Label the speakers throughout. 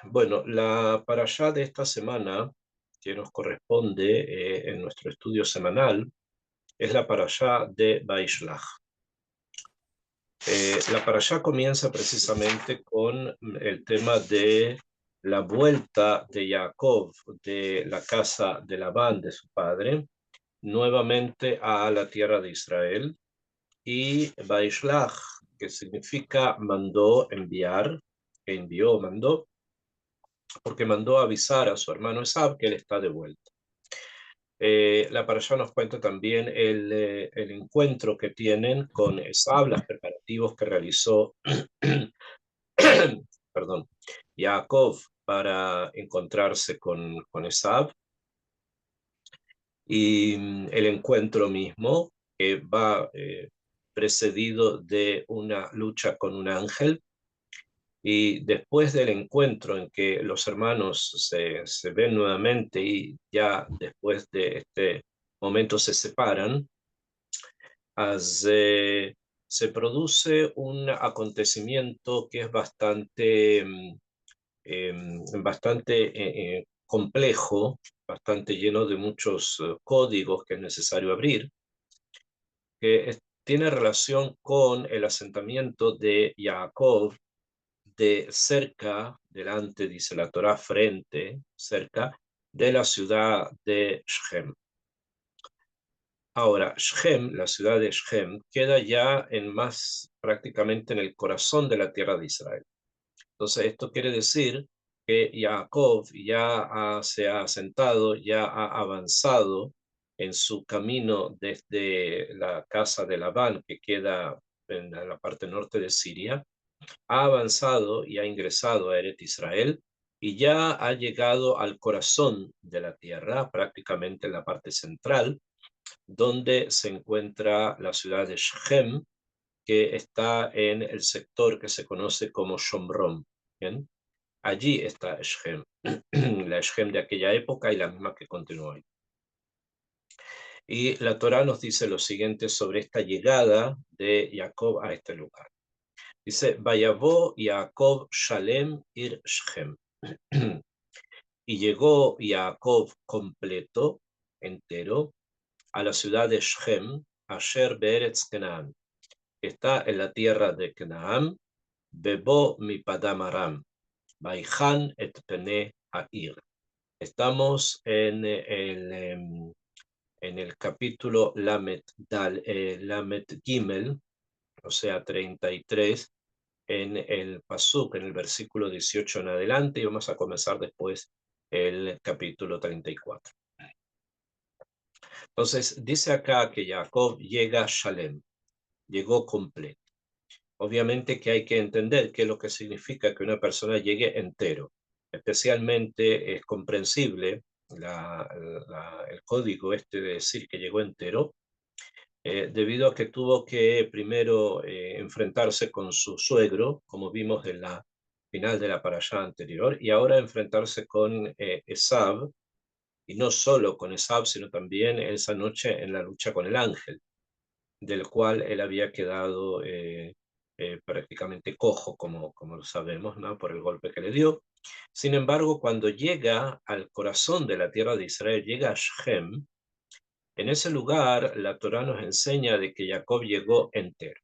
Speaker 1: Bueno, la parashá de esta semana, que nos corresponde en nuestro estudio semanal, es la parashá de Vaishlach. La parashá comienza precisamente con el tema de la vuelta de Jacob de la casa de Labán, de su padre, nuevamente a la tierra de Israel, y Vaishlach, que significa mandó, enviar, que envió, mandó, porque mandó avisar a su hermano Esab que él está de vuelta. La parashá nos cuenta también el encuentro que tienen con Esab, los preparativos que realizó perdón, Jacob para encontrarse con Esab, y el encuentro mismo que va precedido de una lucha con un ángel. Y después del encuentro en que los hermanos se ven nuevamente y ya después de este momento se separan, se produce un acontecimiento que es bastante complejo, bastante lleno de muchos códigos que es necesario abrir, tiene relación con el asentamiento de Jacob de cerca, delante, dice la Torá, frente, cerca de la ciudad de Shem. Ahora, Shem, la ciudad de Shem, queda ya prácticamente en el corazón de la tierra de Israel. Entonces, esto quiere decir que Jacob se ha asentado, ya ha avanzado en su camino desde la casa de Labán, que queda en la parte norte de Siria, ha avanzado y ha ingresado a Eret Israel y ya ha llegado al corazón de la tierra, prácticamente en la parte central, donde se encuentra la ciudad de Shechem, que está en el sector que se conoce como Shomron. ¿Bien? Allí está Shechem, la Shechem de aquella época y la misma que continúa hoy. Y la Torá nos dice lo siguiente sobre esta llegada de Jacob a este lugar. Dice, Vayavó Jacob Shalem ir Shechem. Y llegó Jacob completo, entero, a la ciudad de Shechem, Asher Beretz Canaan, que está en la tierra de Canaán, Bebo mi Padam Aram, Baihan et Pene Ha'ir. Estamos en el capítulo Lamet Gimel, o sea, 33, en el Pasuk, en el versículo 18 en adelante, y vamos a comenzar después el capítulo 34. Entonces, dice acá que Jacob llega a Shalem, llegó completo. Obviamente que hay que entender qué es lo que significa que una persona llegue entero. Especialmente es comprensible el código este de decir que llegó entero, debido a que tuvo que primero enfrentarse con su suegro, como vimos en la final de la parashá anterior, y ahora enfrentarse con Esab, y no solo con Esab, sino también esa noche en la lucha con el ángel, del cual él había quedado prácticamente cojo, como lo sabemos, ¿no? Por el golpe que le dio. Sin embargo, cuando llega al corazón de la tierra de Israel, llega a Shechem, en ese lugar la Torá nos enseña de que Jacob llegó entero.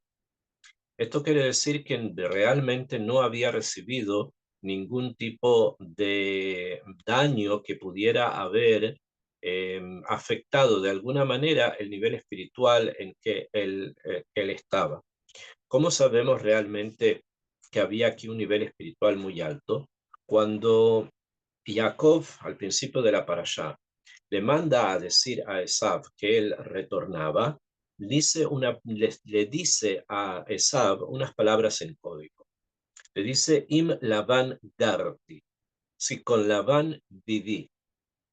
Speaker 1: Esto quiere decir que realmente no había recibido ningún tipo de daño que pudiera haber afectado de alguna manera el nivel espiritual en que él estaba. ¿Cómo sabemos realmente que había aquí un nivel espiritual muy alto? Cuando Jacob, al principio de la parashá, le manda a decir a Esab que él retornaba, le dice a Esab unas palabras en código. Le dice, Im Laban Garti, si con Labán viví.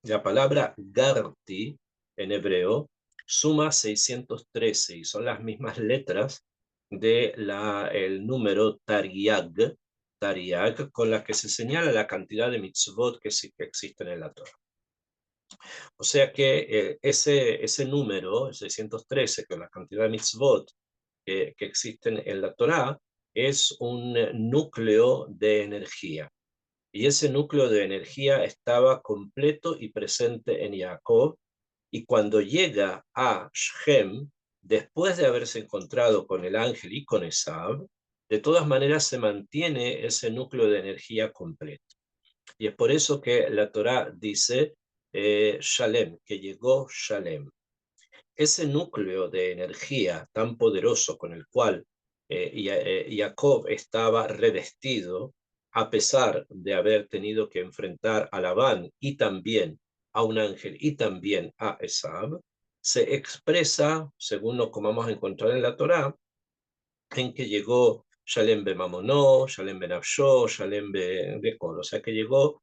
Speaker 1: La palabra Garti en hebreo suma 613 y son las mismas letras de el número Tariag, con las que se señala la cantidad de mitzvot que existen en la Torah. O sea que ese número, 613, con la cantidad de mitzvot, que existen en la Torá es un núcleo de energía. Y ese núcleo de energía estaba completo y presente en Jacob, y cuando llega a Shem, después de haberse encontrado con el ángel y con Esab, de todas maneras se mantiene ese núcleo de energía completo. Y es por eso que la Torá dice Shalem, que llegó Shalem. Ese núcleo de energía tan poderoso con el cual Jacob estaba revestido, a pesar de haber tenido que enfrentar a Labán y también a un ángel y también a Esab, se expresa, según lo que vamos a encontrar en la Torá, en que llegó Shalem be Mamonó, Shalem be Nafshó, Shalem be Kol, o sea que llegó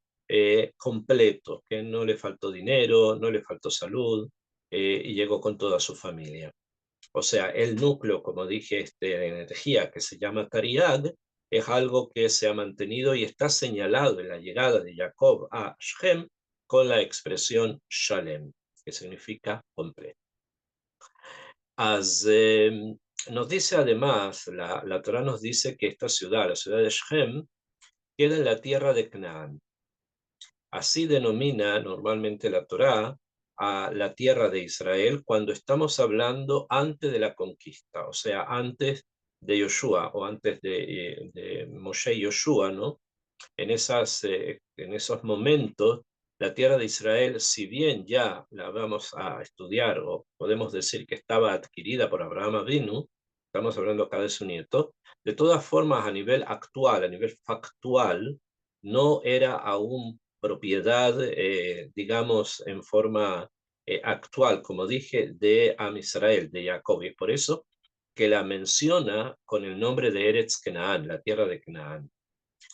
Speaker 1: completo, que no le faltó dinero, no le faltó salud, y llegó con toda su familia. O sea, el núcleo, como dije, de energía que se llama Tariad, es algo que se ha mantenido y está señalado en la llegada de Jacob a Shem con la expresión Shalem, que significa completo. Nos dice además, la Torá nos dice que esta ciudad, la ciudad de Shem, queda en la tierra de Canaán. Así denomina normalmente la Torá a la tierra de Israel cuando estamos hablando antes de la conquista, o sea, antes de Yoshua o antes de Moshe y Yoshua, ¿no? En esos momentos, la tierra de Israel, si bien ya la vamos a estudiar o podemos decir que estaba adquirida por Abraham Avinu, estamos hablando acá de su nieto, de todas formas a nivel actual, a nivel factual, no era aún propiedad, digamos, en forma actual, como dije, de Am Israel, de Jacob, y por eso que la menciona con el nombre de Eretz Canaán, la tierra de Canaán.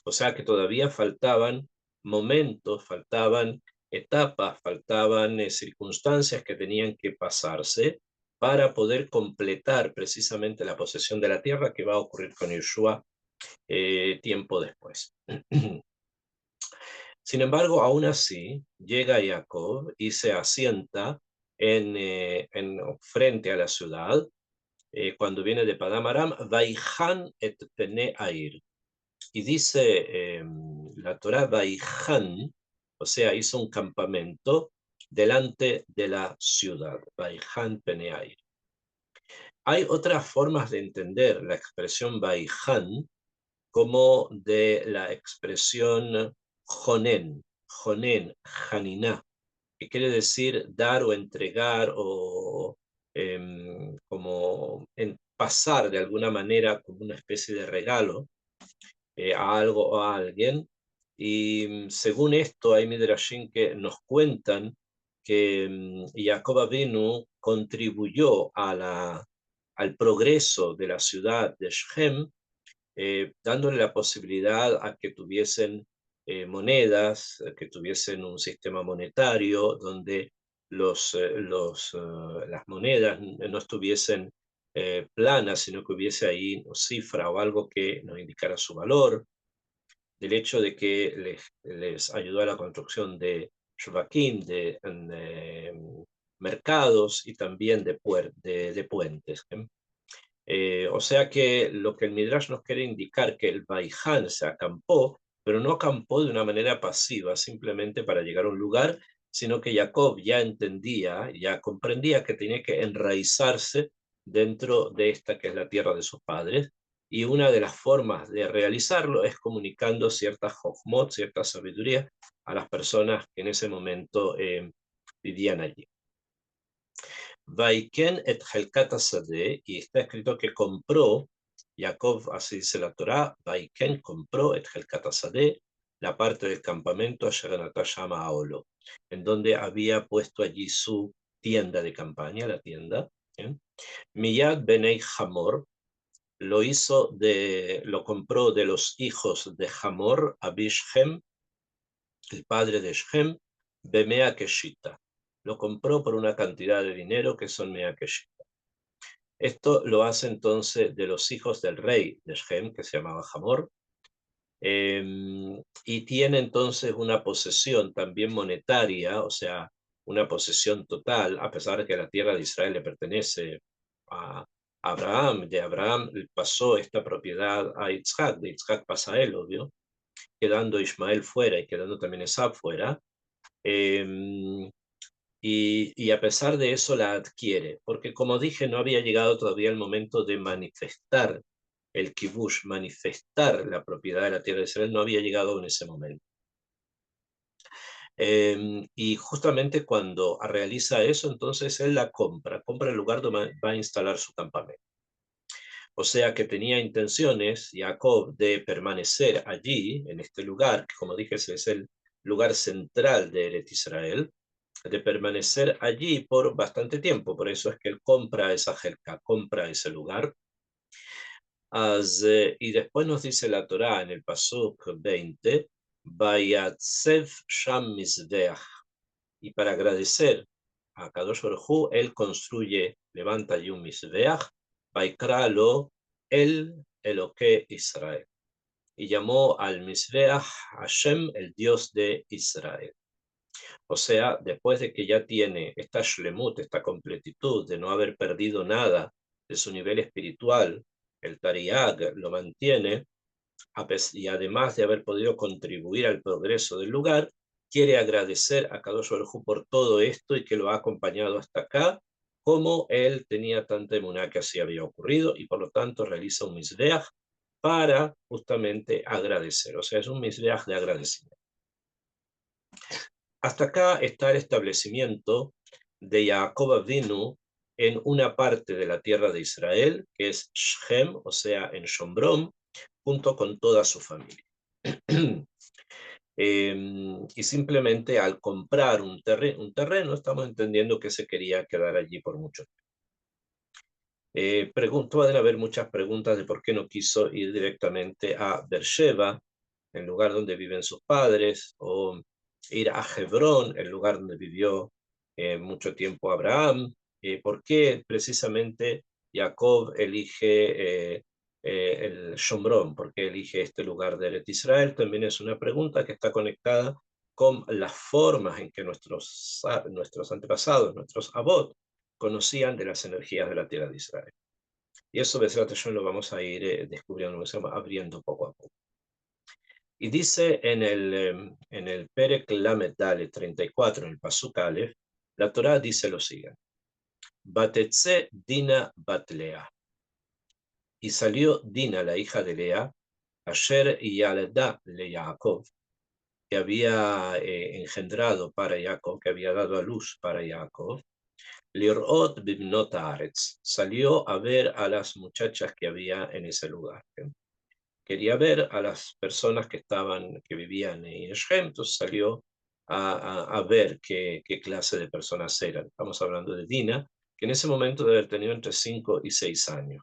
Speaker 1: O sea que todavía faltaban momentos, faltaban etapas, faltaban circunstancias que tenían que pasarse para poder completar precisamente la posesión de la tierra que va a ocurrir con Yeshua tiempo después. Sin embargo, aún así, llega Jacob y se asienta frente a la ciudad, cuando viene de Padam Aram, Vaihan et Pene Air. Y dice la Torá, Vaihan, o sea, hizo un campamento delante de la ciudad, Vaihan Peneair. Hay otras formas de entender la expresión Vaihan como de la expresión Jonen, Janiná, que quiere decir dar o entregar o como pasar de alguna manera como una especie de regalo a algo o a alguien. Y según esto, hay midrashim que nos cuentan que Jacob Avinu contribuyó al progreso de la ciudad de Shem, dándole la posibilidad a que tuviesen monedas, que tuviesen un sistema monetario donde las monedas no estuviesen planas, sino que hubiese ahí una cifra o algo que nos indicara su valor, del hecho de que les ayudó a la construcción de shvakim, de mercados y también de puentes. O sea que lo que el Midrash nos quiere indicar que el Baiján se acampó, pero no acampó de una manera pasiva, simplemente para llegar a un lugar, sino que Jacob ya entendía, ya comprendía que tenía que enraizarse dentro de esta que es la tierra de sus padres, y una de las formas de realizarlo es comunicando cierta jochmot, cierta sabiduría a las personas que en ese momento vivían allí. Vaiken et Helkat Hasadeh, y está escrito que compró, Jacob, así dice la Torá, Vaiken compró et Helkat Hasadeh, la parte del campamento llama Aolo, en donde había puesto allí su tienda de campaña, la tienda. Miyad Benei Hamor, lo compró de los hijos de Hamor, Abishem, el padre de Shem, Bemea Keshita. Lo compró por una cantidad de dinero que son Mea Keshita. Esto lo hace entonces de los hijos del rey de Shem, que se llamaba Hamor, y tiene entonces una posesión también monetaria, o sea, una posesión total, a pesar de que la tierra de Israel le pertenece a Abraham, de Abraham pasó esta propiedad a Isaac, de Isaac pasa a él, obvio, quedando Ismael fuera y quedando también Esab fuera. em, y a pesar de eso la adquiere, porque como dije, no había llegado todavía el momento de manifestar el kibush, manifestar la propiedad de la tierra de Israel, no había llegado en ese momento. Y justamente cuando realiza eso, entonces él la compra el lugar donde va a instalar su campamento. O sea que tenía intenciones, Jacob, de permanecer allí, en este lugar, que como dije es el lugar central de Eretz Israel, de permanecer allí por bastante tiempo. Por eso es que él compra esa jerca, compra ese lugar. Y después nos dice la Torá en el Pasuk 20, Vayatzev Sham Mizbeach. Y para agradecer a Kadosh Baruj Hu, él construye, levanta allí un Mizbeach, Vaikralo el Eloque Israel. Y llamó al Mizbeach Hashem, el Dios de Israel. O sea, después de que ya tiene esta shlemut, esta completitud de no haber perdido nada de su nivel espiritual, el Tariag lo mantiene, y además de haber podido contribuir al progreso del lugar, quiere agradecer a Kadosh Baruj Hu por todo esto y que lo ha acompañado hasta acá, como él tenía tanta emuná que así había ocurrido, y por lo tanto realiza un misbeach para justamente agradecer. O sea, es un misbeach de agradecimiento. Hasta acá está el establecimiento de Jacob Avinu en una parte de la tierra de Israel, que es Shechem, o sea, en Shombrón, junto con toda su familia. Y simplemente al comprar un terreno, estamos entendiendo que se quería quedar allí por mucho tiempo. Pueden haber muchas preguntas de por qué no quiso ir directamente a Beersheba, el lugar donde viven sus padres, o ir a Hebrón, el lugar donde vivió mucho tiempo Abraham. ¿Por qué precisamente Jacob elige el Shomrón? ¿Por qué elige este lugar de Eretz Israel? También es una pregunta que está conectada con las formas en que nuestros antepasados, nuestros abot, conocían de las energías de la tierra de Israel. Y eso, Besrat Hashem, lo vamos a ir descubriendo, lo vamos abriendo poco a poco. Y dice en el Perek Lamed Dalet 34, en el Pasuk Aleph, la Torá dice lo siguiente: Batetze Dina Batlea. Y salió Dina, la hija de Lea, Asher Yalda le Jacob, que había engendrado para Jacob, que había dado a luz para Jacob, Lirot Bibnot Haaretz, salió a ver a las muchachas que había en ese lugar. Quería ver a las personas que vivían en Shem, entonces salió a ver qué clase de personas eran. Estamos hablando de Dina, que en ese momento debe haber tenido entre 5 y 6 años.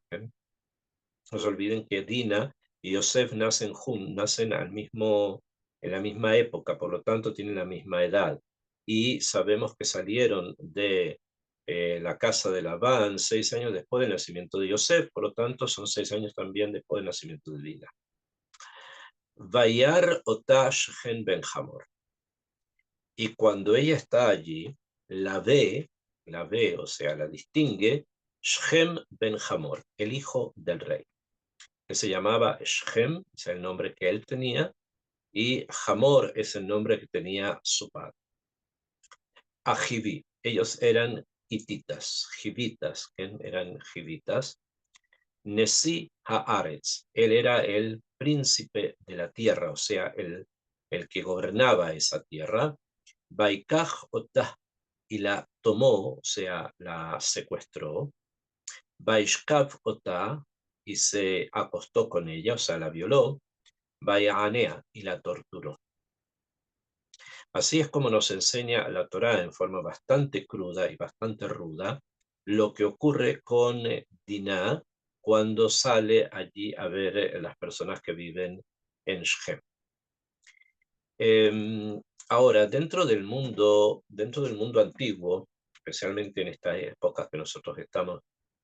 Speaker 1: No se olviden que Dina y Yosef nacen en la misma época, por lo tanto tienen la misma edad. Y sabemos que salieron de la casa de Labán 6 años después del nacimiento de Yosef, por lo tanto son 6 años también después del nacimiento de Dina. Vayar Otash Gen Ben Hamor. Y cuando ella está allí, la ve, o sea, la distingue, Shem Ben Hamor, el hijo del rey, que se llamaba Shem, es el nombre que él tenía, y Hamor es el nombre que tenía su padre. Ajiví, ellos eran hititas, jivitas, eran jivitas. Nesi Haaretz, él era el príncipe de la tierra, o sea, el que gobernaba esa tierra. Baikaj Otah, y la tomó, o sea, la secuestró. Baishkav Otah, y se acostó con ella, o sea, la violó. Bayanea, y la torturó. Así es como nos enseña la Torá en forma bastante cruda y bastante ruda lo que ocurre con Dinah cuando sale allí a ver las personas que viven en Shem. Ahora, dentro del mundo antiguo, especialmente en estas épocas que nosotros estamos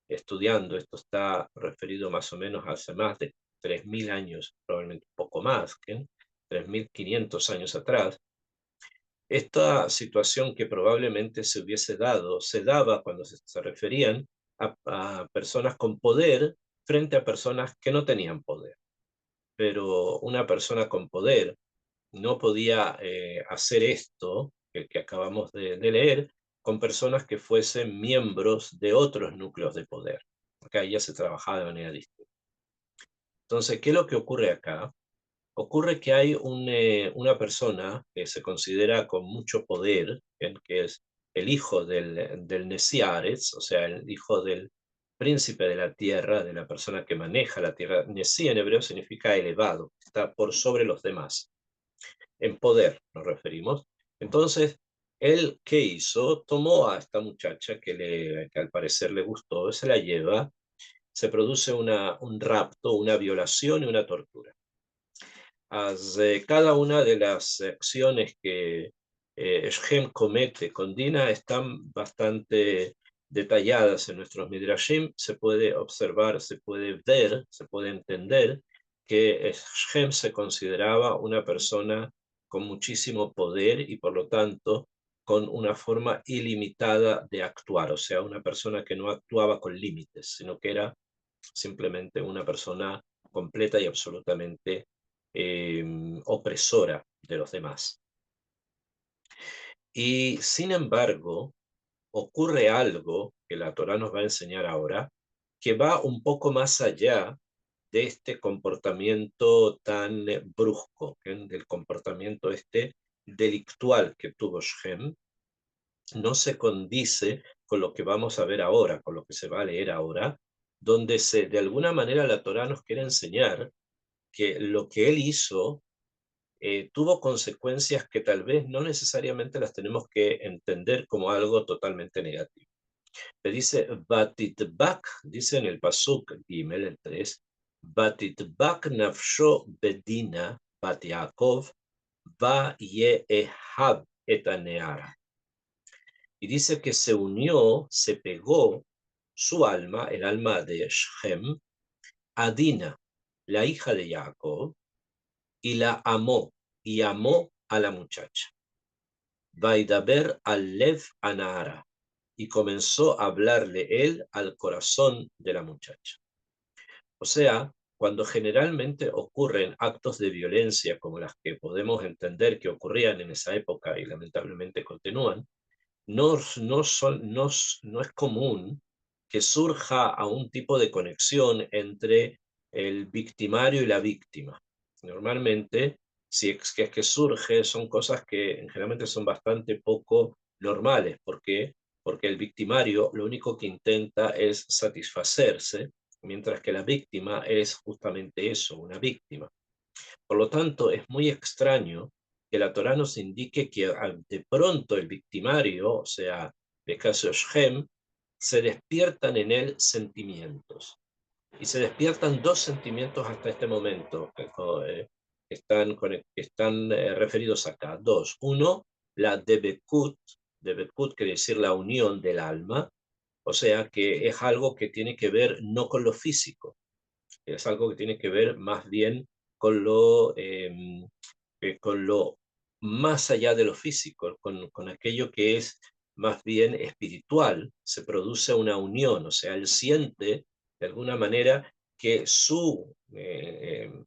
Speaker 1: estudiando, esto está referido más o menos hace más de 3.000 años, probablemente un poco más, 3.500 años atrás. Esta situación que probablemente se daba cuando se referían a personas con poder frente a personas que no tenían poder. Pero una persona con poder no podía hacer esto que acabamos de leer con personas que fuesen miembros de otros núcleos de poder. Acá ya se trabajaba de manera distinta. Entonces, ¿qué es lo que ocurre acá? Ocurre que hay una persona que se considera con mucho poder, que es el hijo del Nesiaretz, o sea, el hijo del príncipe de la tierra, de la persona que maneja la tierra. Nesi en hebreo significa elevado, está por sobre los demás. En poder nos referimos. Entonces, él, ¿qué hizo? Tomó a esta muchacha que al parecer le gustó, se la lleva, se produce un rapto, una violación y una tortura. Cada una de las acciones que Shem comete con Dina están bastante detalladas en nuestros Midrashim. Se puede observar, se puede ver, se puede entender que Shem se consideraba una persona con muchísimo poder y por lo tanto con una forma ilimitada de actuar, o sea, una persona que no actuaba con límites, sino que era simplemente una persona completa y absolutamente opresora de los demás. Y sin embargo, ocurre algo que la Torá nos va a enseñar ahora, que va un poco más allá de este comportamiento tan brusco, del comportamiento este delictual que tuvo Shem. No se condice con lo que vamos a ver ahora, con lo que se va a leer ahora, donde de alguna manera la Torá nos quiere enseñar que lo que él hizo tuvo consecuencias que tal vez no necesariamente las tenemos que entender como algo totalmente negativo. Le dice, Batitbak, dice en el Pasuk Gimel, el 3, Batitbak nafsho bedina bat Yaakov, va yehab etaneara. Y dice que se unió, se pegó su alma, el alma de Shem, a Dina, la hija de Jacob, y la amó, y amó a la muchacha. Vaidaber al Lev Anahara, y comenzó a hablarle él al corazón de la muchacha. O sea, cuando generalmente ocurren actos de violencia como las que podemos entender que ocurrían en esa época y lamentablemente continúan, no es común que surja a un tipo de conexión entre el victimario y la víctima. Normalmente, si es que surge, son cosas que generalmente son bastante poco normales. ¿Por qué? Porque el victimario lo único que intenta es satisfacerse, mientras que la víctima es justamente eso, una víctima. Por lo tanto, es muy extraño que la Torá nos indique que de pronto el victimario, o sea, el caso de Shem, se despiertan en él sentimientos. Y se despiertan dos sentimientos hasta este momento que están referidos acá. Dos. Uno, la debekut. Debekut quiere decir la unión del alma, o sea que es algo que tiene que ver no con lo físico, es algo que tiene que ver más bien con con lo más allá de lo físico, con aquello que es más bien espiritual. Se produce una unión, o sea, él siente de alguna manera que su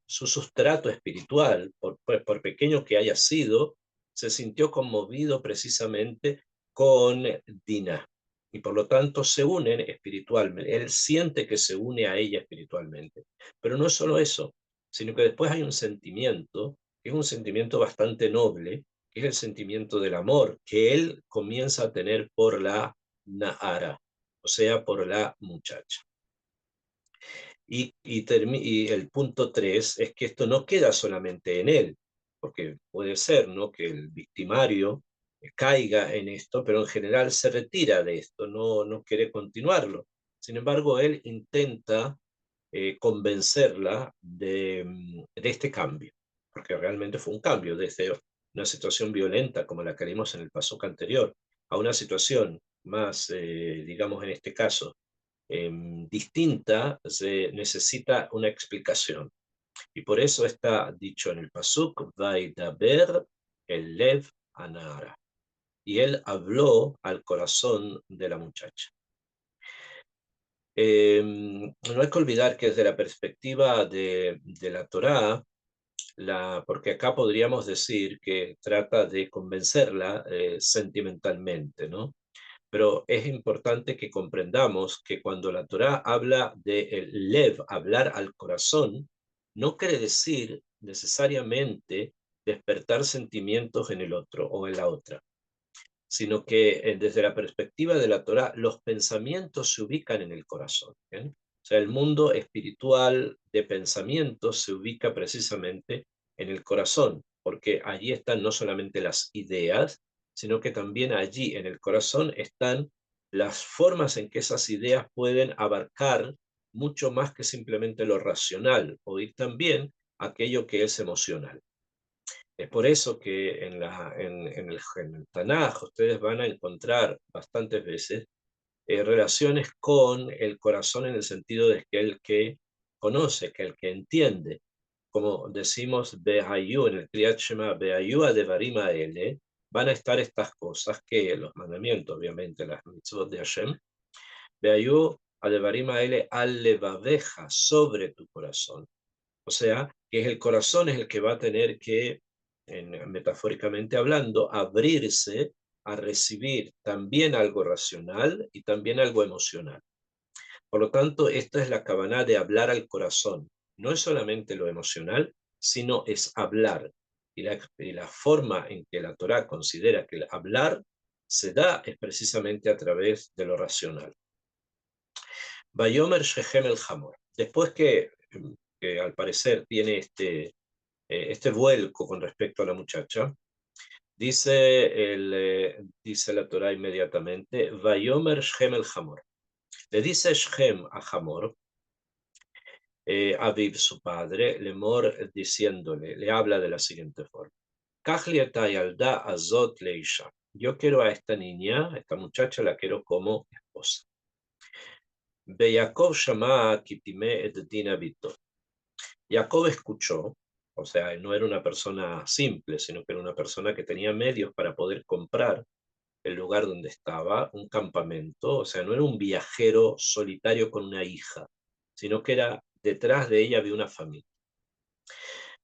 Speaker 1: sustrato espiritual, por pequeño que haya sido, se sintió conmovido precisamente con Dinah y por lo tanto se unen espiritualmente. Él siente que se une a ella espiritualmente. Pero no es solo eso, sino que después hay un sentimiento, que es un sentimiento bastante noble, que es el sentimiento del amor, que él comienza a tener por la Nahara, o sea, por la muchacha. Y el punto 3 es que esto no queda solamente en él, porque puede ser, ¿no?, que el victimario caiga en esto, pero en general se retira de esto, no quiere continuarlo. Sin embargo, él intenta convencerla de este cambio, porque realmente fue un cambio desde una situación violenta como la que vimos en el pasuk anterior, a una situación más, digamos en este caso, distinta, se necesita una explicación. Y por eso está dicho en el pasuk, Vaidaber el Lev Anara. Y él habló al corazón de la muchacha. No hay que olvidar que desde la perspectiva de la Torá, porque acá podríamos decir que trata de convencerla sentimentalmente, ¿no? Pero es importante que comprendamos que cuando la Torá habla de el lev, hablar al corazón, no quiere decir necesariamente despertar sentimientos en el otro o en la otra, sino que desde la perspectiva de la Torá, los pensamientos se ubican en el corazón. ¿Bien? O sea, el mundo espiritual de pensamientos se ubica precisamente en el corazón, porque allí están no solamente las ideas, sino que también allí en el corazón están las formas en que esas ideas pueden abarcar mucho más que simplemente lo racional, o ir también aquello que es emocional. Es por eso que en el Tanaj ustedes van a encontrar bastantes veces relaciones con el corazón en el sentido de que el que conoce, que el que entiende, como decimos Behayu en el Kriyat Shema, Behayu Adevarim Haele, van a estar estas cosas que los mandamientos, obviamente, las mitzvot de Hashem, Behayu Adevarim Haele al levaveja, sobre tu corazón. O sea, que es el corazón es el que va a tener que, metafóricamente hablando, abrirse a recibir también algo racional y también algo emocional. Por lo tanto, esta es la cabaná de hablar al corazón. No es solamente lo emocional, sino es hablar. Y la forma en que la Torá considera que el hablar se da es precisamente a través de lo racional. Bayomer Shechem el Hamor. Después que al parecer tiene este vuelco con respecto a la muchacha, dice la Torá inmediatamente, Vayomer Shechem el Hamor. Le dice Shechem a Hamor, Aviv, su padre, Lemor, diciéndole, le habla de la siguiente forma. Kachli eta yalda azot leisha. Yo quiero a esta niña, a esta muchacha, la quiero como esposa. Yaakov shama kitime et dina bito. Jacob escuchó, o sea, no era una persona simple, sino que era una persona que tenía medios para poder comprar el lugar donde estaba, un campamento, o sea, no era un viajero solitario con una hija, sino que era detrás de ella había una familia.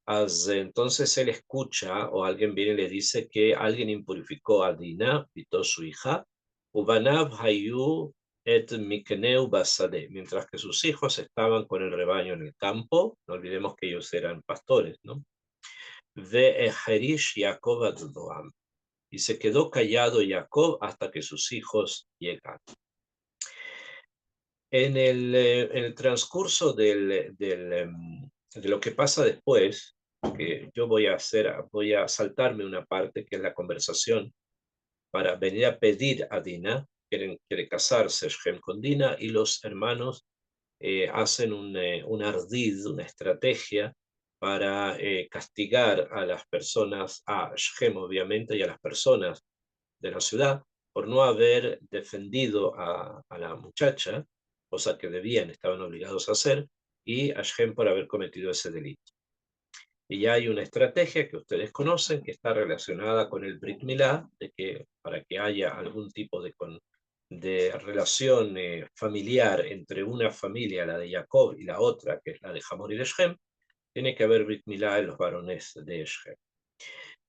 Speaker 1: Entonces él escucha, o alguien viene y le dice que alguien impurificó a Dina, pitó su hija, Ubanav hayu et mikneu basade, mientras que sus hijos estaban con el rebaño en el campo, no olvidemos que ellos eran pastores, ¿no? Ve Ejerish Jacob ad-Doam, y se quedó callado Jacob hasta que sus hijos llegaron. En el transcurso de lo que pasa después, que yo voy a saltarme una parte que es la conversación para venir a pedir a Dina, quiere casarse Shem con Dina, y los hermanos hacen un ardid, una estrategia para castigar a las personas, a Shem obviamente, y a las personas de la ciudad por no haber defendido a la muchacha, cosa que debían, estaban obligados a hacer, y a Shem por haber cometido ese delito. Y ya hay una estrategia que ustedes conocen que está relacionada con el Brit Milá, de que para que haya algún tipo de relación familiar entre una familia, la de Jacob, y la otra, que es la de Hamor y de Shem, tiene que haber Brit Milá en los varones de Shem.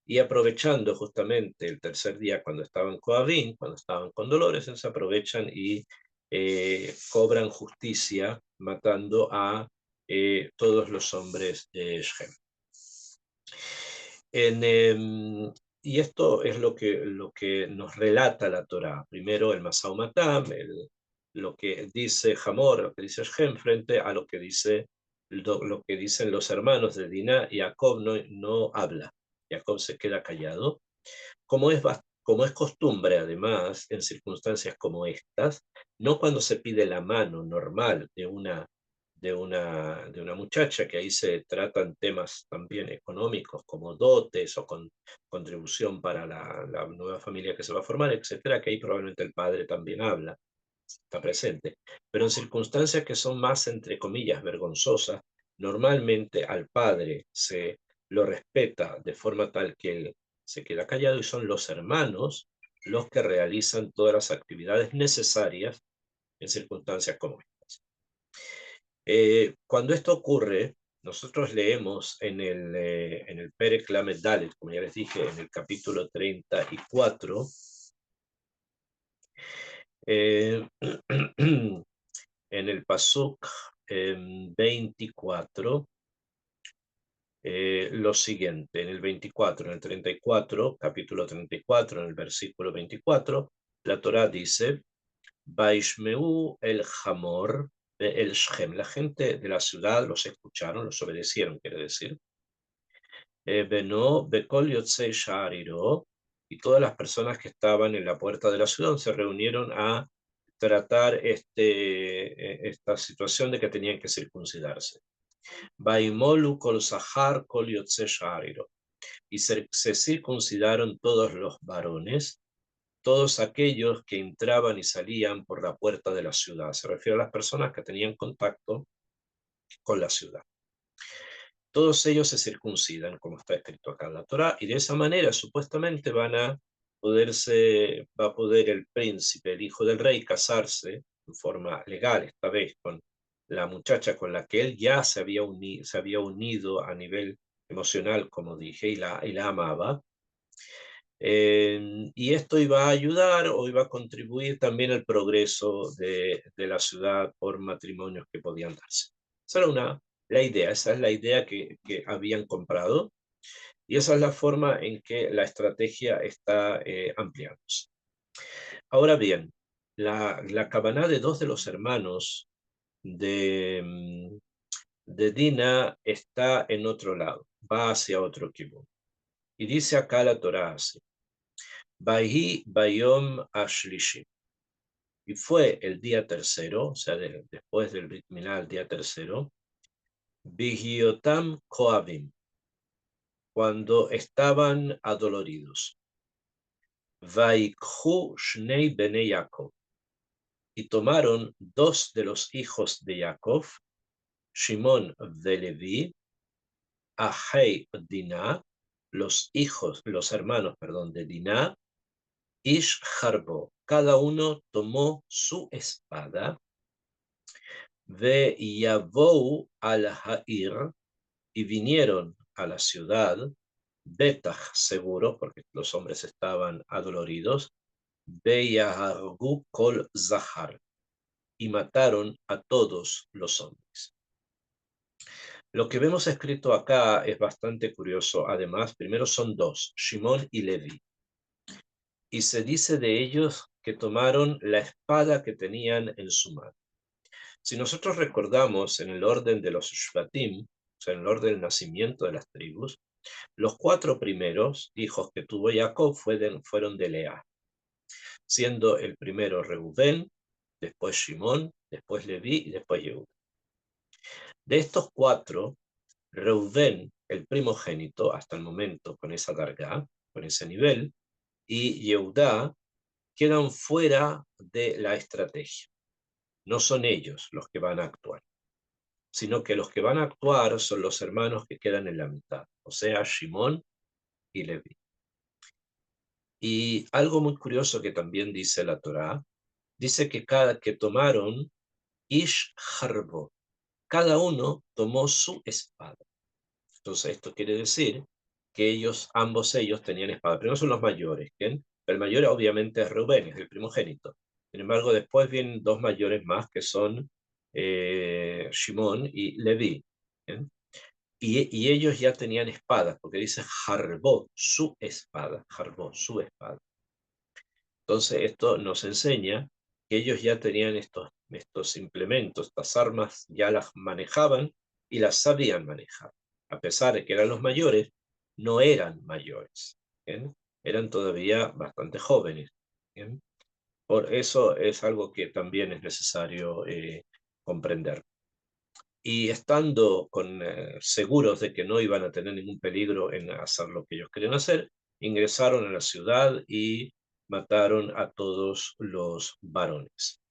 Speaker 1: Y aprovechando justamente el tercer día cuando estaban Coabín, cuando estaban con Dolores, se aprovechan y cobran justicia matando a todos los hombres de Shem. Y esto es lo que nos relata la Torá. Primero el Masau Matam, lo que dice Hamor, lo que dice Shem, frente a lo que dicen los hermanos de Dinah. Y Jacob no habla. Jacob se queda callado. Como es costumbre, además, en circunstancias como estas, no cuando se pide la mano normal de una muchacha, que ahí se tratan temas también económicos como dotes o con contribución para la nueva familia que se va a formar, etcétera, que ahí probablemente el padre también habla, está presente. Pero en circunstancias que son más, entre comillas, vergonzosas, normalmente al padre se lo respeta de forma tal que él se queda callado, y son los hermanos los que realizan todas las actividades necesarias en circunstancias como estas. Cuando esto ocurre, nosotros leemos en el Perek Lamed Dalet, como ya les dije, en el capítulo 34, eh, en el Pasuk 24, lo siguiente, en el 24, en el 34, capítulo 34, en el versículo 24, la Torá dice, Vaishmeu el Hamor el Shem. La gente de la ciudad los escucharon, los obedecieron, quiere decir. Benó, Bekol Yotzei Sha'ariro, y todas las personas que estaban en la puerta de la ciudad se reunieron a tratar esta situación de que tenían que circuncidarse. Baimolu Kol Sahar Kol Yotzei Sha'ariro. Y se circuncidaron todos los varones, todos aquellos que entraban y salían por la puerta de la ciudad. Se refiere a las personas que tenían contacto con la ciudad. Todos ellos se circuncidan, como está escrito acá en la Torá, y de esa manera supuestamente va a poder el príncipe, el hijo del rey, casarse en forma legal, esta vez con la muchacha con la que él ya se había unido a nivel emocional, como dije, y la amaba. Y esto iba a ayudar o iba a contribuir también al progreso de la ciudad por matrimonios que podían darse. Esa era la idea, esa es la idea que habían comprado y esa es la forma en que la estrategia está ampliándose. Ahora bien, la cabana de dos de los hermanos de Dina está en otro lado, va hacia otro kibum. Y dice acá la Torá así. Vayhi Bayom Ashlishi. Y fue el día tercero, o sea, después del Brit Milá, el día tercero, Bihiotam Koavim, cuando estaban adoloridos. Vaikhu Shnei Bene Yaakov. Y tomaron dos de los hijos de Jacob, Shimón de Leví, Ahei Dinah, los hermanos, de Dinah, Ish Harbo, cada uno tomó su espada, Ve Yavou al Ha'ir, y vinieron a la ciudad, Betach seguro, porque los hombres estaban adoloridos, Ve Yahargu Kol Zahar, y mataron a todos los hombres. Lo que vemos escrito acá es bastante curioso. Además, primero son dos, Shimón y Levi. Y se dice de ellos que tomaron la espada que tenían en su mano. Si nosotros recordamos en el orden de los Shvatim, o sea, en el orden del nacimiento de las tribus, los cuatro primeros hijos que tuvo Jacob fueron de Lea, siendo el primero Reubén, después Shimón, después Leví y después Yehuda. De estos cuatro, Reubén, el primogénito, hasta el momento con esa dargá, con ese nivel, y Yehuda quedan fuera de la estrategia. No son ellos los que van a actuar, sino que los que van a actuar son los hermanos que quedan en la mitad, o sea, Shimón y Leví. Y algo muy curioso que también dice la Torá, dice que tomaron Ish Harbo, cada uno tomó su espada. Entonces esto quiere decir que ambos ellos tenían espada. Primero son los mayores, ¿bien? El mayor obviamente es Rubén, es el primogénito. Sin embargo, después vienen dos mayores más que son Shimón y Leví. ¿Bien? Y ellos ya tenían espadas, porque dice Harbó, su espada. Harbó, su espada. Entonces esto nos enseña que ellos ya tenían estos implementos, estas armas, ya las manejaban y las sabían manejar. A pesar de que eran los mayores, no eran mayores. ¿Bien? Eran todavía bastante jóvenes. ¿Bien? Por eso es algo que también es necesario comprender. Y estando seguros de que no iban a tener ningún peligro en hacer lo que ellos querían hacer, ingresaron a la ciudad y mataron a todos los varones.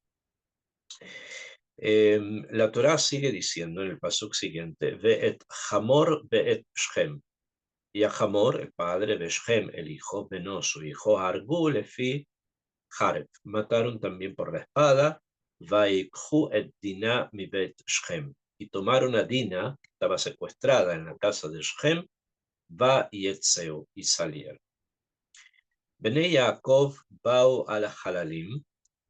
Speaker 1: La Torá sigue diciendo en el pasuk siguiente, Ve'et Hamor ve'et Shem. Y a Hamor, el padre, de Shem, el hijo, Benó, su hijo, Argu lefi Hareb. Mataron también por la espada, Vaikhu et Dinah mi bet Shem. y tomaron a Dina, que estaba secuestrada en la casa de Shem, va y Etzeu, y salieron. Bnei Yaakov bau al Halalim,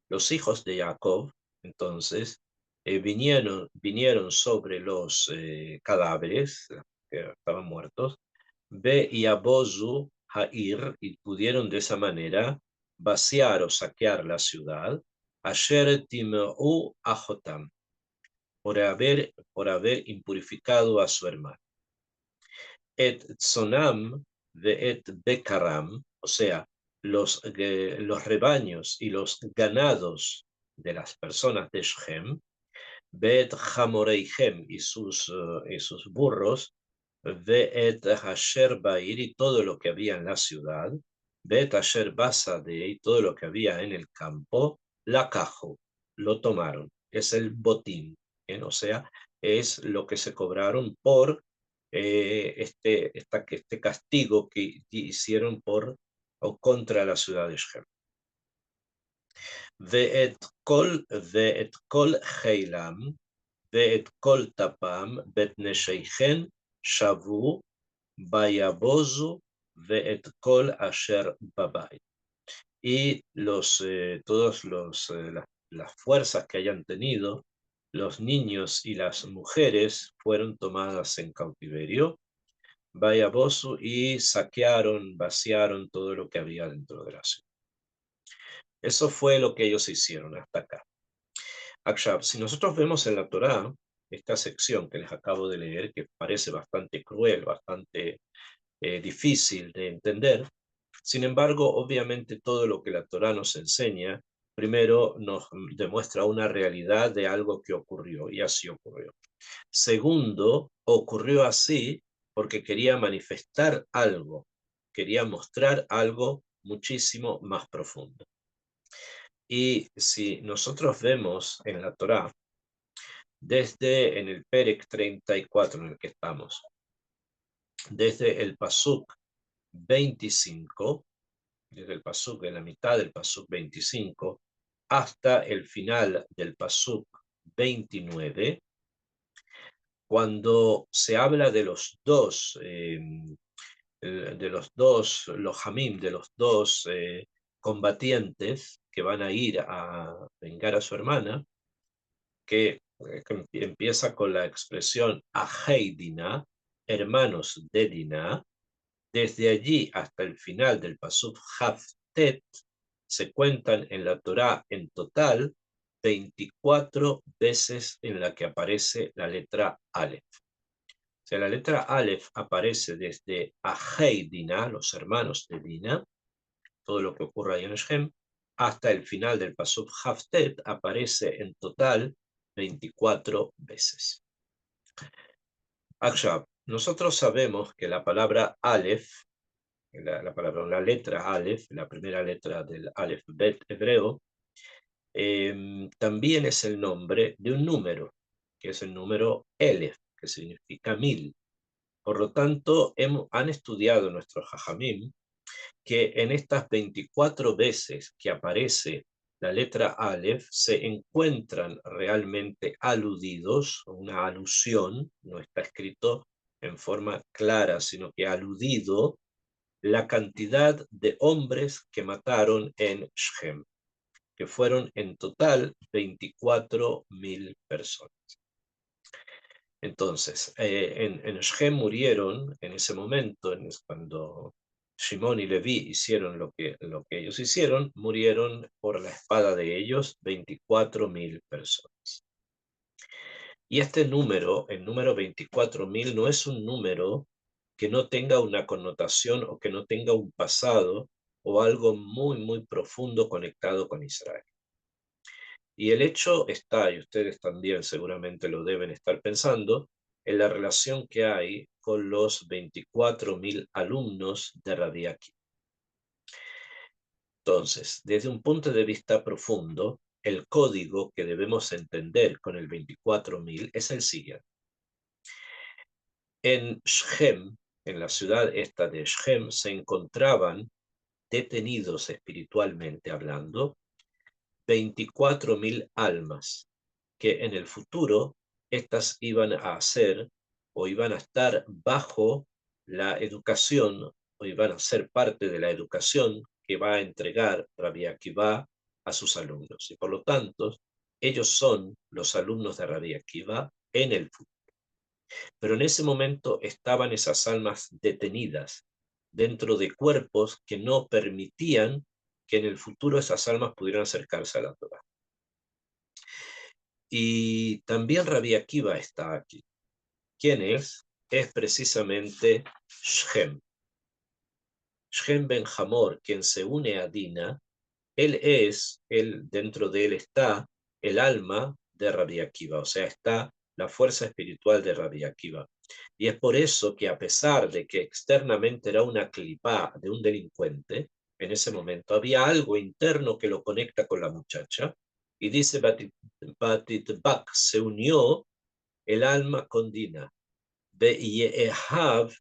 Speaker 1: los hijos de Jacob, entonces, vinieron sobre los cadáveres que estaban muertos, Ve y Abozu Ha'ir, y pudieron de esa manera vaciar o saquear la ciudad, Asher Timeu Ajotam, por haber impurificado a su hermano. Et Tzonam ve et Bekaram, o sea, los rebaños y los ganados de las personas de Shem, Bet Hamoreihem y sus burros, Ve'et Asher Bair y todo lo que había en la ciudad, Bet Asher Basade y todo lo que había en el campo, la cajo, lo tomaron, es el botín, o sea, es lo que se cobraron por este castigo que hicieron por o contra la ciudad de Shem. Ve'et kol heilam, ve'et kol tapam, bet nesheichen, shavu, bayabozu, ve'et kol asher babay. Y todas las fuerzas que hayan tenido, los niños y las mujeres fueron tomadas en cautiverio, Bayabosu, y saquearon, vaciaron todo lo que había dentro de la ciudad. Eso fue lo que ellos hicieron hasta acá. Akshab, si nosotros vemos en la Torá, esta sección que les acabo de leer, que parece bastante cruel, bastante difícil de entender, sin embargo, obviamente todo lo que la Torá nos enseña, primero nos demuestra una realidad de algo que ocurrió, y así ocurrió. Segundo, ocurrió así porque quería manifestar algo, quería mostrar algo muchísimo más profundo. Y si nosotros vemos en la Torá, desde en el Perek 34 en el que estamos, desde el Pasuk 25, desde el Pasuk, en la mitad del Pasuk 25, hasta el final del Pasuk 29, cuando se habla de los dos los hamim, de los dos combatientes que van a ir a vengar a su hermana, que empieza con la expresión Ahei Dina, hermanos de Dina. Desde allí hasta el final del Pasuk Haftet se cuentan en la Torá en total 24 veces en la que aparece la letra Aleph. O sea, la letra Aleph aparece desde Ahei Dina, los hermanos de Dina, todo lo que ocurre ahí en Shem, hasta el final del Pasuk Haftet aparece en total 24 veces. Akshab, nosotros sabemos que la palabra Aleph, la letra Aleph, la primera letra del Aleph Bet hebreo, también es el nombre de un número, que es el número Elef, que significa 1000. Por lo tanto, han estudiado nuestros Jajamim que en estas 24 veces que aparece la letra Aleph se encuentran realmente aludidos, una alusión, no está escrito en forma clara, sino que aludido la cantidad de hombres que mataron en Shem, que fueron en total 24.000 personas. Entonces, en Shem murieron en ese momento, cuando Shimón y Leví hicieron lo que ellos hicieron, murieron por la espada de ellos 24.000 personas. Y este número, el número 24.000, no es un número que no tenga una connotación o que no tenga un pasado o algo muy, muy profundo conectado con Israel. Y el hecho está, y ustedes también seguramente lo deben estar pensando, en la relación que hay con los 24.000 alumnos de Rabbi Akiva. Entonces, desde un punto de vista profundo, el código que debemos entender con el 24.000 es el siguiente. En Shem, en la ciudad esta de Shem, se encontraban detenidos espiritualmente hablando 24.000 almas que en el futuro estas iban a hacer o iban a estar bajo la educación o iban a ser parte de la educación que va a entregar Rabbi Akiva a sus alumnos. Y por lo tanto, ellos son los alumnos de Rabbi Akiva en el futuro. Pero en ese momento estaban esas almas detenidas dentro de cuerpos que no permitían que en el futuro esas almas pudieran acercarse a la Torah. Y también Rabbi Akiva está aquí. ¿Quién es? Es precisamente Shem. Shem ben Hamor, quien se une a Dina, dentro de él está el alma de Rabbi Akiva, o sea, está la fuerza espiritual de Rabbi Akiva. Y es por eso que a pesar de que externamente era una clipá de un delincuente, en ese momento había algo interno que lo conecta con la muchacha, y dice Batitbak, se unió el alma con Dina. Ve'yehav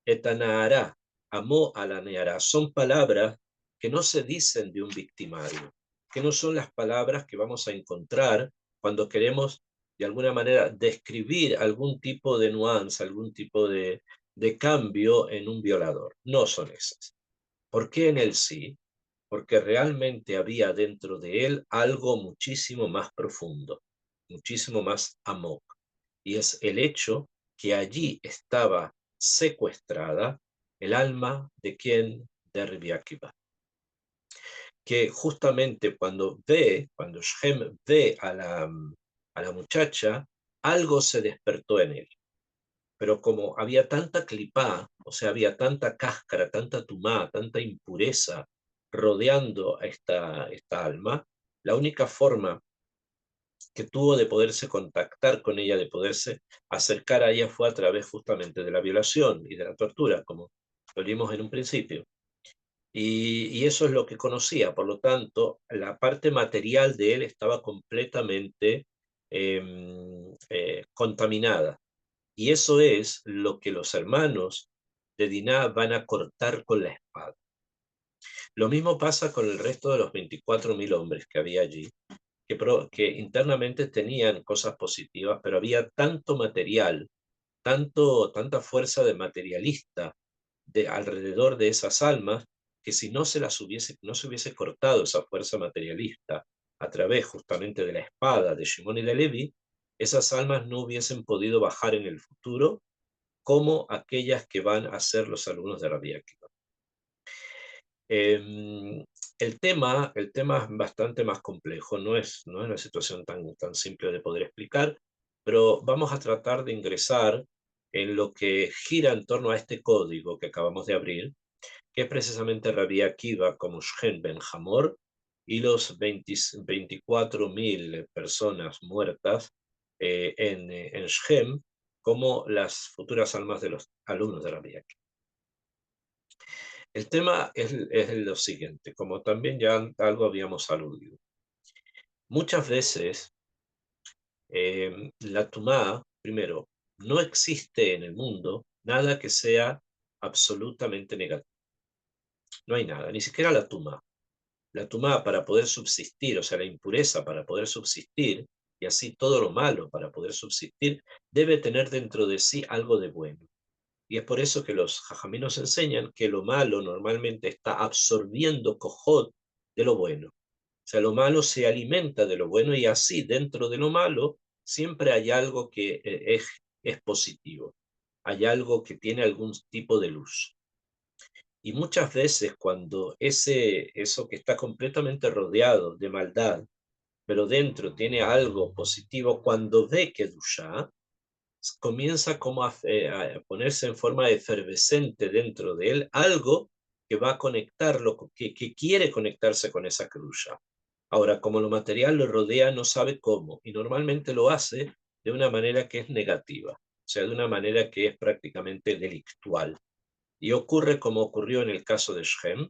Speaker 1: etanahara, amó a la neara. Son palabras que no se dicen de un victimario, que no son las palabras que vamos a encontrar cuando queremos de alguna manera describir algún tipo de nuance, algún tipo de cambio en un violador. No son esas. ¿Por qué en él sí? Porque realmente había dentro de él algo muchísimo más profundo, muchísimo más amor. Y es el hecho que allí estaba secuestrada el alma de quien, de Rabbi Akiva. Que justamente cuando Shem ve a la muchacha, algo se despertó en él. Pero como había tanta clipá, o sea, había tanta cáscara, tanta tumá, tanta impureza rodeando a esta alma, la única forma que tuvo de poderse contactar con ella, de poderse acercar a ella, fue a través justamente de la violación y de la tortura, como lo vimos en un principio. Y eso es lo que conocía, por lo tanto, la parte material de él estaba completamente contaminada. Y eso es lo que los hermanos de Diná van a cortar con la espada. Lo mismo pasa con el resto de los 24.000 hombres que había allí, que internamente tenían cosas positivas, pero había tanto material, tanta fuerza de materialista alrededor de esas almas, que si no no se hubiese cortado esa fuerza materialista a través justamente de la espada de Shimon y de Levi, esas almas no hubiesen podido bajar en el futuro como aquellas que van a ser los alumnos de Rabbi Akiva. El tema es bastante más complejo, no es una situación tan simple de poder explicar, pero vamos a tratar de ingresar en lo que gira en torno a este código que acabamos de abrir, que es precisamente Rabbi Akiva como Shem ben Hamor y los 24.000 personas muertas en Shem como las futuras almas de los alumnos de Rabbi Akiva. El tema es lo siguiente, como también ya algo habíamos aludido. Muchas veces la tumá, primero, no existe en el mundo nada que sea absolutamente negativo. No hay nada, ni siquiera la tumá. La tumá para poder subsistir, o sea, la impureza para poder subsistir, y así todo lo malo para poder subsistir, debe tener dentro de sí algo de bueno. Y es por eso que los jajaminos enseñan que lo malo normalmente está absorbiendo cojot de lo bueno. O sea, lo malo se alimenta de lo bueno y así dentro de lo malo siempre hay algo que es positivo. Hay algo que tiene algún tipo de luz. Y muchas veces cuando eso que está completamente rodeado de maldad, pero dentro tiene algo positivo, cuando ve que Kedushá, comienza como a ponerse en forma efervescente dentro de él algo que va a conectarlo, que quiere conectarse con esa Kedusha. Ahora, como lo material lo rodea, no sabe cómo, y normalmente lo hace de una manera que es negativa, o sea, de una manera que es prácticamente delictual. Y ocurre como ocurrió en el caso de Shem,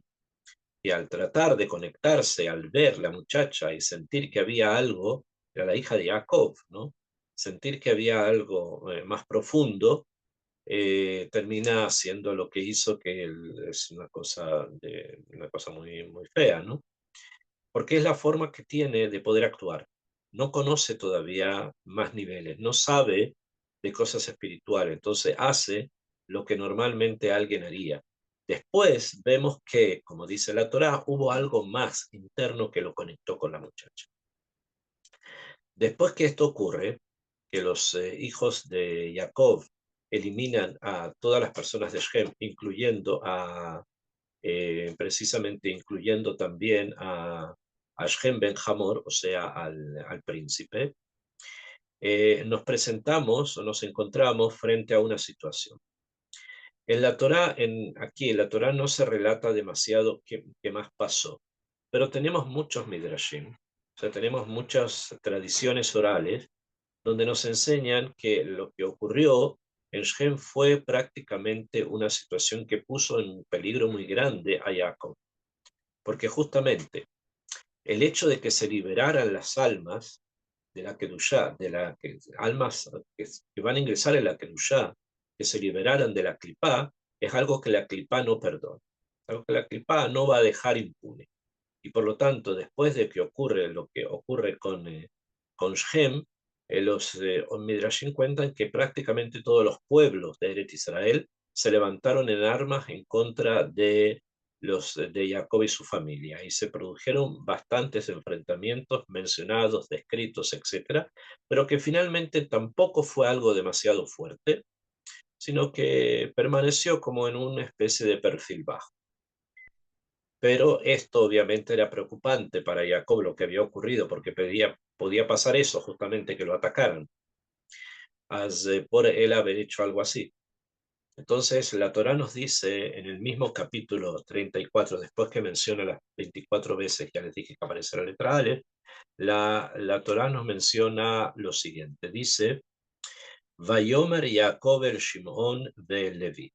Speaker 1: que al tratar de conectarse, al ver la muchacha y sentir que había algo, era la hija de Jacob, ¿no? Sentir que había algo más profundo, termina haciendo lo que hizo, que es una cosa muy, muy fea, ¿no? Porque es la forma que tiene de poder actuar. no conoce todavía más niveles, no sabe de cosas espirituales, entonces hace lo que normalmente alguien haría. Después vemos que, como dice la Torá, hubo algo más interno que lo conectó con la muchacha. Después que esto ocurre, que los hijos de Jacob eliminan a todas las personas de Shem, incluyendo precisamente incluyendo también a Shem ben Hamor, o sea, al príncipe, nos presentamos o nos encontramos frente a una situación. En la Torá, aquí en la Torá no se relata demasiado qué más pasó, pero tenemos muchos midrashim, o sea, tenemos muchas tradiciones orales donde nos enseñan que lo que ocurrió en Shem fue prácticamente una situación que puso en peligro muy grande a Jacob, porque justamente el hecho de que se liberaran las almas de la Kedushá, almas que van a ingresar en la Kedushá, que se liberaran de la Clipá, es algo que la Clipá no perdona, algo que la Clipá no va a dejar impune. Y por lo tanto, después de que ocurre lo que ocurre con Shem, los Midrashim cuentan que prácticamente todos los pueblos de Eretz Israel se levantaron en armas en contra de los de Jacob y su familia, y se produjeron bastantes enfrentamientos mencionados, descritos, etcétera, pero que finalmente tampoco fue algo demasiado fuerte, sino que permaneció como en una especie de perfil bajo. Pero esto obviamente era preocupante para Jacob lo que había ocurrido, porque podía pasar eso, justamente que lo atacaran, por él haber hecho algo así. Entonces la Torá nos dice en el mismo capítulo 34, después que menciona las 24 veces, ya les dije que aparece la letra Aleph, la Torá nos menciona lo siguiente, dice, Vayomer Jacob el Shimón de Leví.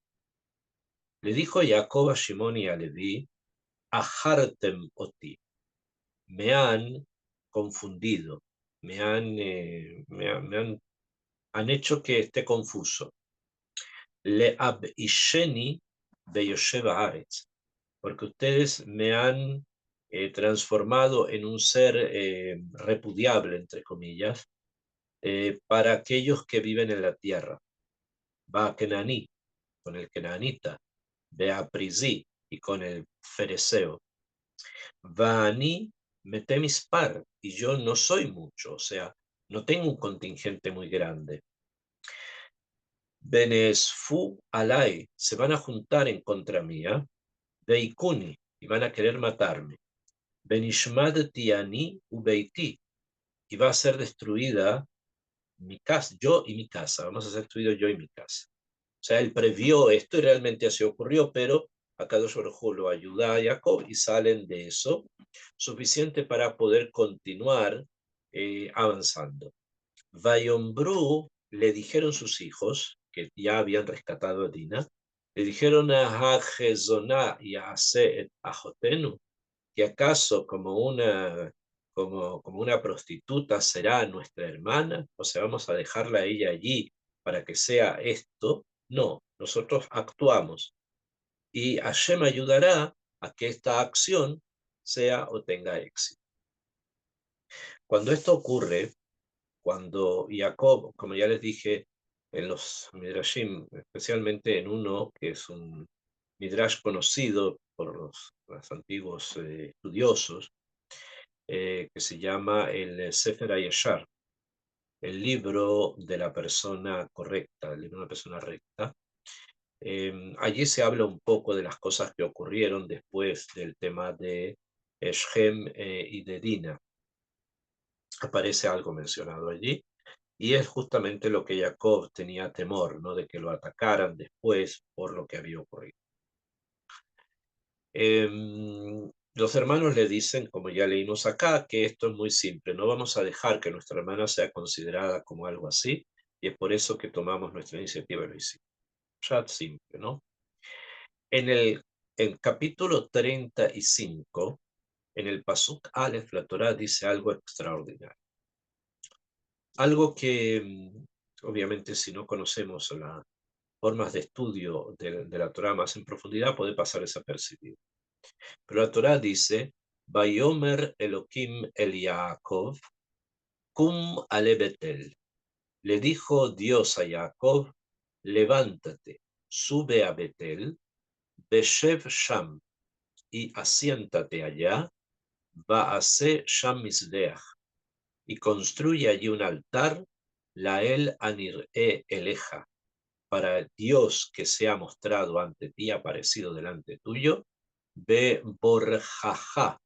Speaker 1: Le dijo Jacob a Shimón y a Leví, Ajartem oti, me han confundido, han hecho que esté confuso. Le ab isheni beyoshev haaretz, porque ustedes me han transformado en un ser repudiable, entre comillas, para aquellos que viven en la tierra. Va Kenaní, con el Kenanita, ve a Prizí y con el Fereceo. Vani metemispar, y yo no soy mucho, o sea, no tengo un contingente muy grande. Benesfu alai, se van a juntar en contra mía, Beikuni, y van a querer matarme. Benishmad tiani ubeiti, y va a ser destruida mi casa, yo y mi casa, vamos a ser destruidos yo y mi casa. O sea, él previó esto y realmente así ocurrió, pero Akadosh Baruj Hu lo ayuda a Jacob y salen de eso, suficiente para poder continuar avanzando. Vayombru, le dijeron sus hijos, que ya habían rescatado a Dina, le dijeron a Hajezoná y a Aset Ajotenu, que acaso como una prostituta será nuestra hermana, o sea, vamos a dejarla a ella allí para que sea esto. No, nosotros actuamos y Hashem ayudará a que esta acción sea o tenga éxito. Cuando esto ocurre, cuando Jacob, como ya les dije, en los Midrashim, especialmente en uno que es un Midrash conocido por los antiguos estudiosos, que se llama el Sefer HaYashar, el libro de la persona correcta, el libro de una persona recta. Allí se habla un poco de las cosas que ocurrieron después del tema de Shem y de Dina. Aparece algo mencionado allí. Y es justamente lo que Jacob tenía temor, ¿no? De que lo atacaran después por lo que había ocurrido. Los hermanos le dicen, como ya leímos acá, que esto es muy simple. No vamos a dejar que nuestra hermana sea considerada como algo así, y es por eso que tomamos nuestra iniciativa y lo hicimos. Chat simple, ¿no? En capítulo 35, en el Pasuk Aleph, la Torá dice algo extraordinario. Algo que, obviamente, si no conocemos las formas de estudio de la Torá más en profundidad, puede pasar desapercibido. Pero la Torá dice, Vayomer Elohim el Yaakov, Cum ale Betel. Le dijo Dios a Jacob, levántate, sube a Betel, Beshev Sham, y asiéntate allá, Baase Sham Mizbeach, y construye allí un altar, Lael Anir'e Eleja, para Dios que se ha mostrado ante ti, aparecido delante tuyo, Be Borjaja,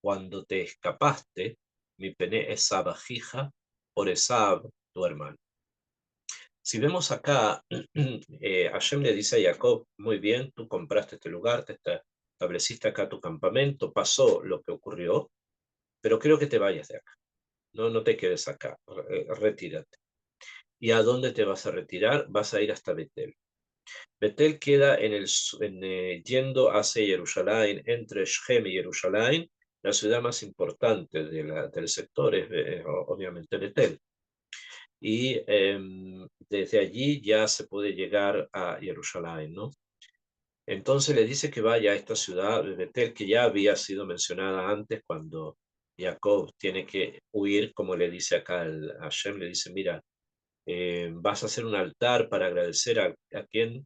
Speaker 1: cuando te escapaste, mi pene Esab Ajija, por Esab, tu hermano. Si vemos acá, Hashem le dice a Jacob, muy bien, tú compraste este lugar, te estableciste acá tu campamento, pasó lo que ocurrió, pero quiero que te vayas de acá, no te quedes acá, retírate. ¿Y a dónde te vas a retirar? Vas a ir hasta Betel. Betel queda yendo hacia Jerusalén, entre Shem y Jerusalén, la ciudad más importante del sector es obviamente Betel. Y desde allí ya se puede llegar a Jerusalén, ¿no? Entonces le dice que vaya a esta ciudad de Betel, que ya había sido mencionada antes cuando Jacob tiene que huir, como le dice acá a Hashem, le dice, mira, vas a hacer un altar para agradecer a quien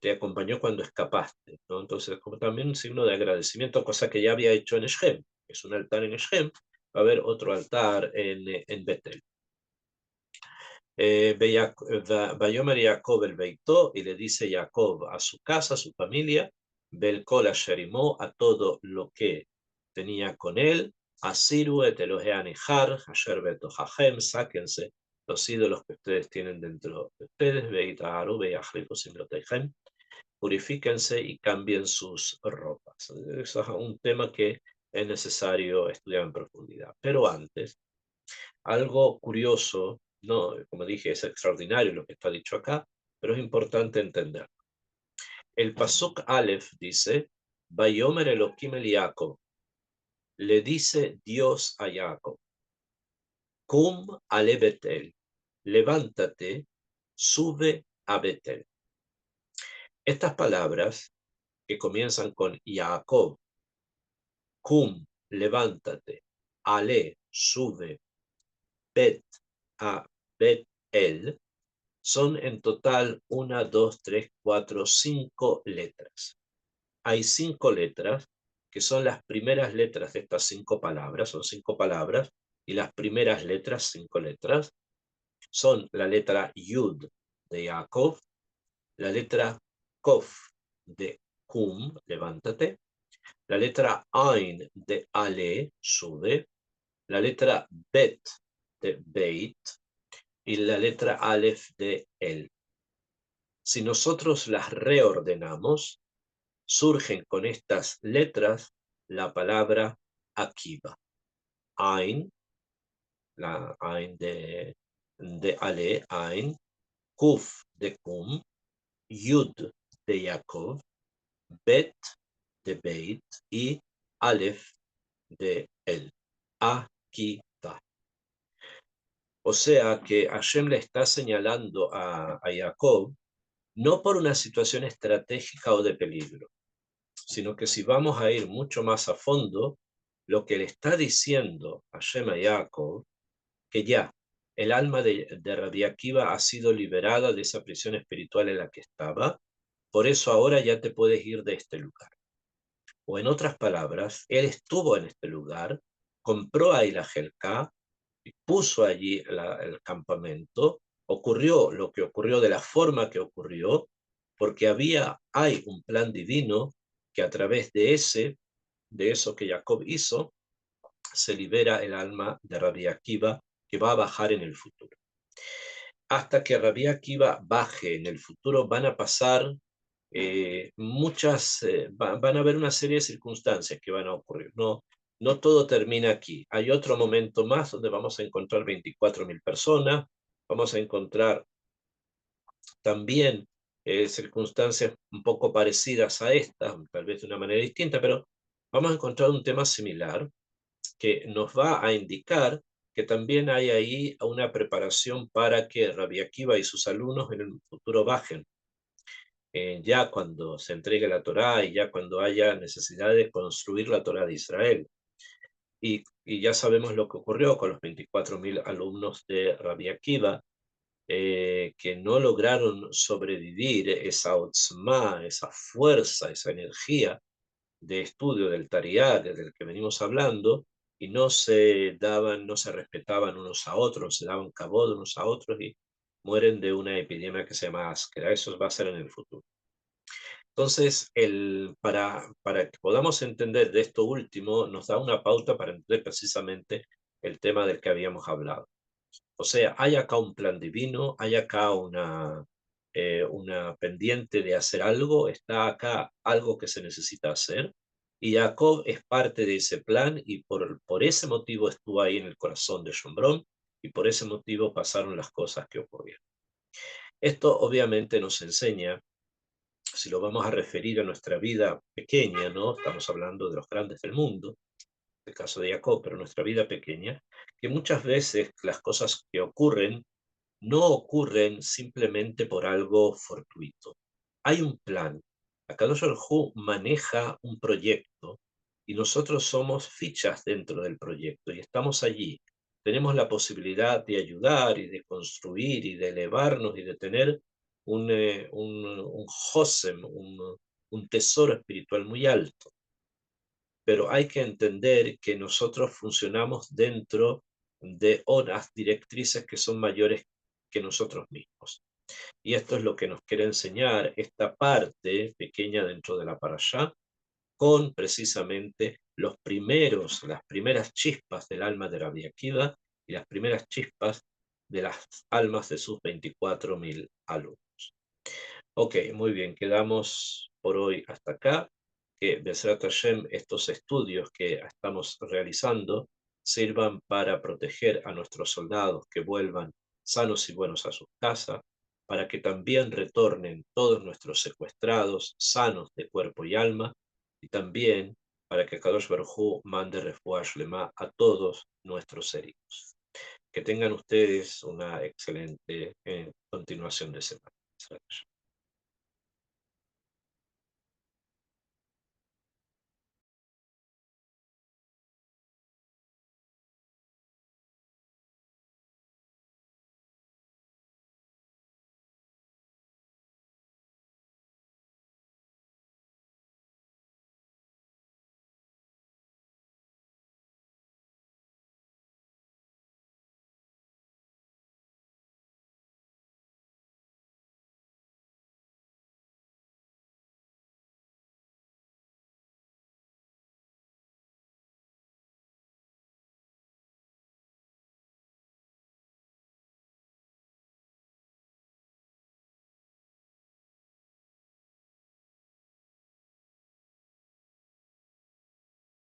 Speaker 1: te acompañó cuando escapaste, ¿no? Entonces, como también un signo de agradecimiento, cosa que ya había hecho en Shem, es un altar en Shem, va a haber otro altar en Betel. Vayomer Jacob el Beitó, y le dice Jacob a su casa, a su familia, Belkol Asherimó, a todo lo que tenía con él, Asiru et Elohean Ijar, Asher Betohajem, sáquense los ídolos que ustedes tienen dentro de ustedes, Beitaharu, Beyahlifu Simloteihem, purifíquense y cambien sus ropas. Eso es un tema que es necesario estudiar en profundidad. Pero antes, algo curioso, no, como dije, es extraordinario lo que está dicho acá, pero es importante entender. El Pasuk Aleph dice, Vayomer Elohim el Jacob, le dice Dios a Jacob, Cum ale Betel, levántate, sube a Betel. Estas palabras que comienzan con Jacob, Cum, levántate, Ale, sube, Bet, a Betel, son en total 1, 2, 3, 4, 5 letras. Hay 5 letras que son las primeras letras de estas 5 palabras, son 5 palabras, y las primeras letras, 5 letras, son la letra Yud de Jacob, la letra Kof de Kum, levántate, la letra Ain de Ale, sube, la letra Bet de Beit, y la letra Aleph de El. Si nosotros las reordenamos, surgen con estas letras la palabra Akiva. Ain, la Ain de Ale, Ain, Kuf de Kum, Yud de Jacob, Bet de Beit y Aleph de El. Akiva. O sea que Hashem le está señalando a Jacob no por una situación estratégica o de peligro, sino que si vamos a ir mucho más a fondo, lo que le está diciendo Hashem a Jacob, que ya el alma de Rabbi Akiva ha sido liberada de esa prisión espiritual en la que estaba, por eso ahora ya te puedes ir de este lugar. O en otras palabras, él estuvo en este lugar, compró ahí la Jelká, puso allí el campamento, ocurrió lo que ocurrió de la forma que ocurrió, porque hay un plan divino que a través de eso que Jacob hizo, se libera el alma de Rabbi Akiva, que va a bajar en el futuro. Hasta que Rabbi Akiva baje en el futuro, van a pasar van a haber una serie de circunstancias que van a ocurrir. No todo termina aquí. Hay otro momento más donde vamos a encontrar 24.000 personas, vamos a encontrar también circunstancias un poco parecidas a estas, tal vez de una manera distinta, pero vamos a encontrar un tema similar que nos va a indicar que también hay ahí una preparación para que Rabbi Akiva y sus alumnos en el futuro bajen. Ya cuando se entregue la Torá y ya cuando haya necesidad de construir la Torá de Israel. Y ya sabemos lo que ocurrió con los 24.000 alumnos de Rabbi Akiva, que no lograron sobrevivir esa otzma, esa fuerza, esa energía de estudio del Tariag, del que venimos hablando, y no se daban, no se respetaban unos a otros, se daban cabod unos a otros y mueren de una epidemia que se llama áspera. Eso va a ser en el futuro. Entonces, para que podamos entender de esto último, nos da una pauta para entender precisamente el tema del que habíamos hablado. O sea, hay acá un plan divino, hay acá una pendiente de hacer algo, está acá algo que se necesita hacer, y Jacob es parte de ese plan y por ese motivo estuvo ahí en el corazón de Shomrón y por ese motivo pasaron las cosas que ocurrieron. Esto obviamente nos enseña, si lo vamos a referir a nuestra vida pequeña, ¿no? Estamos hablando de los grandes del mundo, el caso de Jacob, pero nuestra vida pequeña, que muchas veces las cosas que ocurren no ocurren simplemente por algo fortuito. Hay un plan. Akadosh Baruj Hu maneja un proyecto y nosotros somos fichas dentro del proyecto y estamos allí. Tenemos la posibilidad de ayudar y de construir y de elevarnos y de tener un Hosem, un tesoro espiritual muy alto. Pero hay que entender que nosotros funcionamos dentro de unas directrices que son mayores que nosotros mismos. Y esto es lo que nos quiere enseñar esta parte pequeña dentro de la parashá, con precisamente las primeras chispas del alma de Rabbi Akiva y las primeras chispas de las almas de sus 24.000 alumnos. Ok, muy bien, quedamos por hoy hasta acá. Que Besrat Hashem, estos estudios que estamos realizando sirvan para proteger a nuestros soldados que vuelvan sanos y buenos a sus casas, para que también retornen todos nuestros secuestrados sanos de cuerpo y alma, y también para que Kadosh Baruj Hu mande refuah shlema a todos nuestros heridos. Que tengan ustedes una excelente continuación de semana.